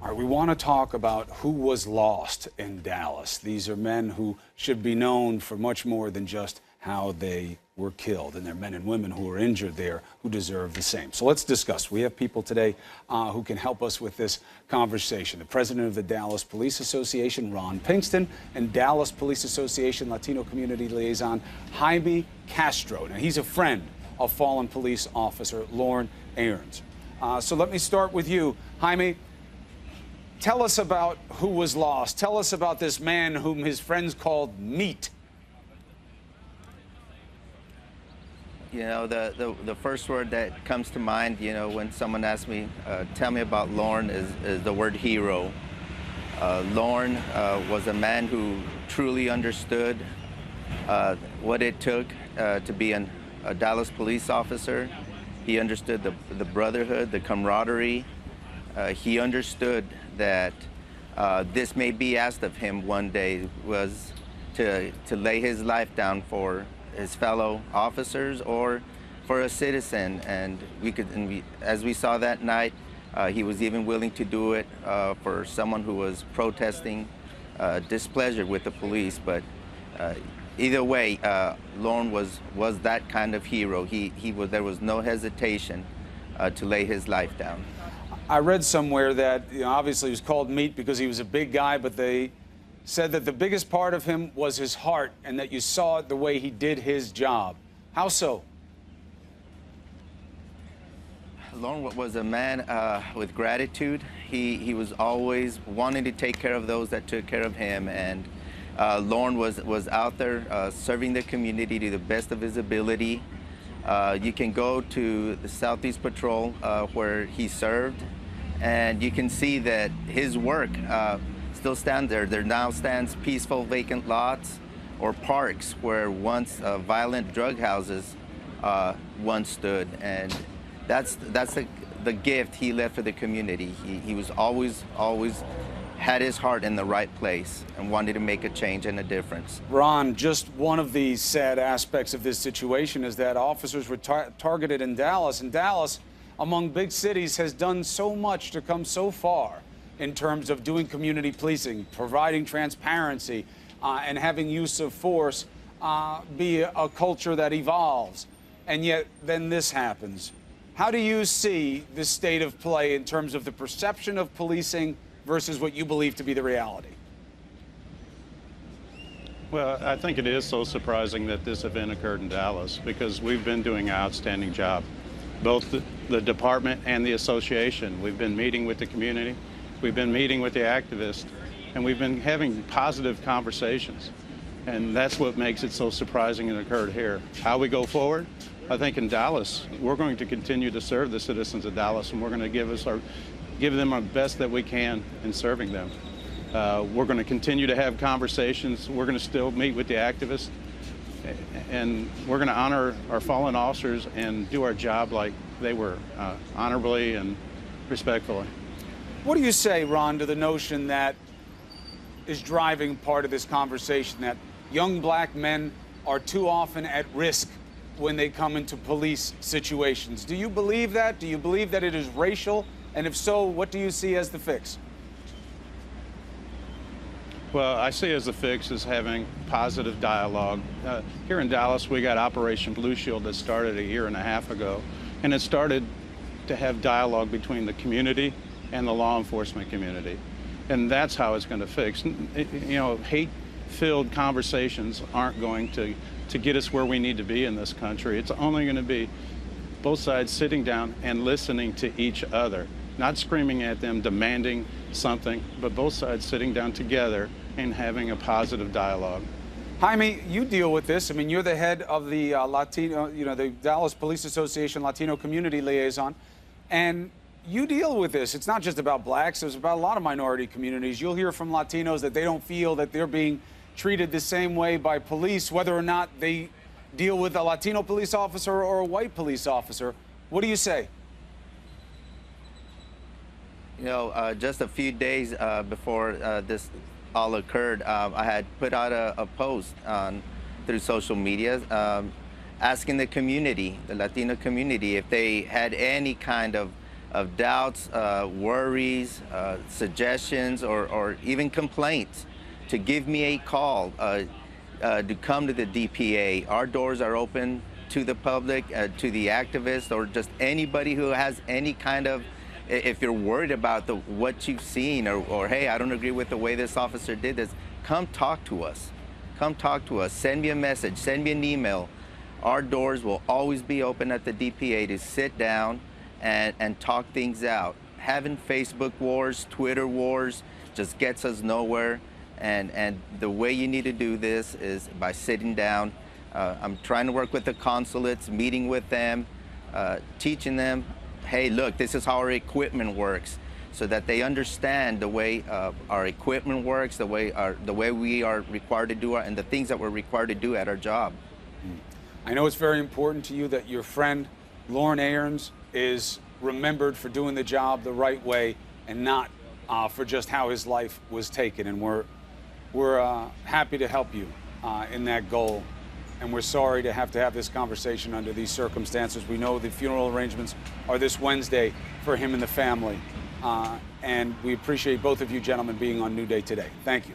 All right, we want to talk about who was lost in Dallas. These are men who should be known for much more than just how they were killed. And they're men and women who were injured there who deserve the same. So let's discuss. We have people today who can help us with this conversation. The president of the Dallas Police Association, Ron Pinkston, and Dallas Police Association Latino Community Liaison, Jaime Castro. Now, he's a friend of fallen police officer Lauren Aarons. So let me start with you, Jaime. Tell us about who was lost. Tell us about this man whom his friends called Meat. You know, the first word that comes to mind, you know, when someone asks me, tell me about Lauren, is the word hero. Lauren was a man who truly understood what it took to be a Dallas police officer. He understood the brotherhood, the camaraderie. He understood that this may be asked of him one day, was to lay his life down for his fellow officers or for a citizen. And as we saw that night, he was even willing to do it for someone who was protesting displeasure with the police. But either way, Lauren was that kind of hero. There was no hesitation to lay his life down. I read somewhere that, obviously he was called Meat because he was a big guy, but they said that the biggest part of him was his heart and that you saw it the way he did his job. How so? Lauren was a man with gratitude. He was always wanting to take care of those that took care of him, and Lauren was out there serving the community to the best of his ability. You can go to the Southeast Patrol where he served, and you can see that his work still stands there. There now stands peaceful vacant lots or parks where once violent drug houses once stood, and that's the gift he left for the community. He was always had his heart in the right place and wanted to make a change and a difference. Ron, just one of the sad aspects of this situation is that officers were targeted in Dallas, and Dallas, among big cities, has done so much to come so far in terms of doing community policing, providing transparency, and having use of force be a culture that evolves. And yet then this happens. How do you see the state of play in terms of the perception of policing versus what you believe to be the reality? Well, I think it is so surprising that this event occurred in Dallas because we've been doing an outstanding job. Both the department and the association. We've been meeting with the community, we've been meeting with the activists, and we've been having positive conversations. And that's what makes it so surprising it occurred here. How we go forward? I think in Dallas, we're going to continue to serve the citizens of Dallas, and we're going to give them our best that we can in serving them. We're going to continue to have conversations. We're going to still meet with the activists, and we're going to honor our fallen officers and do our job like they were, honorably and respectfully. What do you say, Ron, to the notion that is driving part of this conversation, that young black men are too often at risk when they come into police situations? Do you believe that? Do you believe that it is racial? And if so, what do you see as the fix? Well, I see as the fix is having positive dialogue. Here in Dallas, we got Operation Blue Shield that started a year and a half ago, and it started to have dialogue between the community and the law enforcement community. And that's how it's going to fix. Hate-filled conversations aren't going to get us where we need to be in this country. It's only going to be both sides sitting down and listening to each other, not screaming at them, demanding something, but both sides sitting down together and having a positive dialogue. Jaime, you deal with this. I mean, you're the head of the the Dallas Police Association Latino Community Liaison, and you deal with this. It's not just about blacks. It's about a lot of minority communities. You'll hear from Latinos that they don't feel that they're being treated the same way by police, whether or not they deal with a Latino police officer or a white police officer. What do you say? You know, just a few days before this all occurred, I had put out a post through social media asking the community, the Latino community, if they had any kind of of doubts, worries, suggestions, or even complaints, to give me a call, to come to the DPA. Our doors are open to the public, to the activists, or just anybody who has any kind of, if you're worried about what you've seen, or hey, I don't agree with the way this officer did this, come talk to us. Come talk to us. Send me a message, send me an email. Our doors will always be open at the DPA to sit down and talk things out. Having Facebook wars, Twitter wars just gets us nowhere. And the way you need to do this is by sitting down. I'm trying to work with the consulates, meeting with them, teaching them, hey, look, this is how our equipment works, so that they understand the way our equipment works, the way we are required to do and the things that we're required to do at our job. I know it's very important to you that your friend Lauren Aarons is remembered for doing the job the right way and not for just how his life was taken. And we're happy to help you in that goal. And we're sorry to have this conversation under these circumstances. We know the funeral arrangements are this Wednesday for him and the family. And we appreciate both of you gentlemen being on New Day today. Thank you.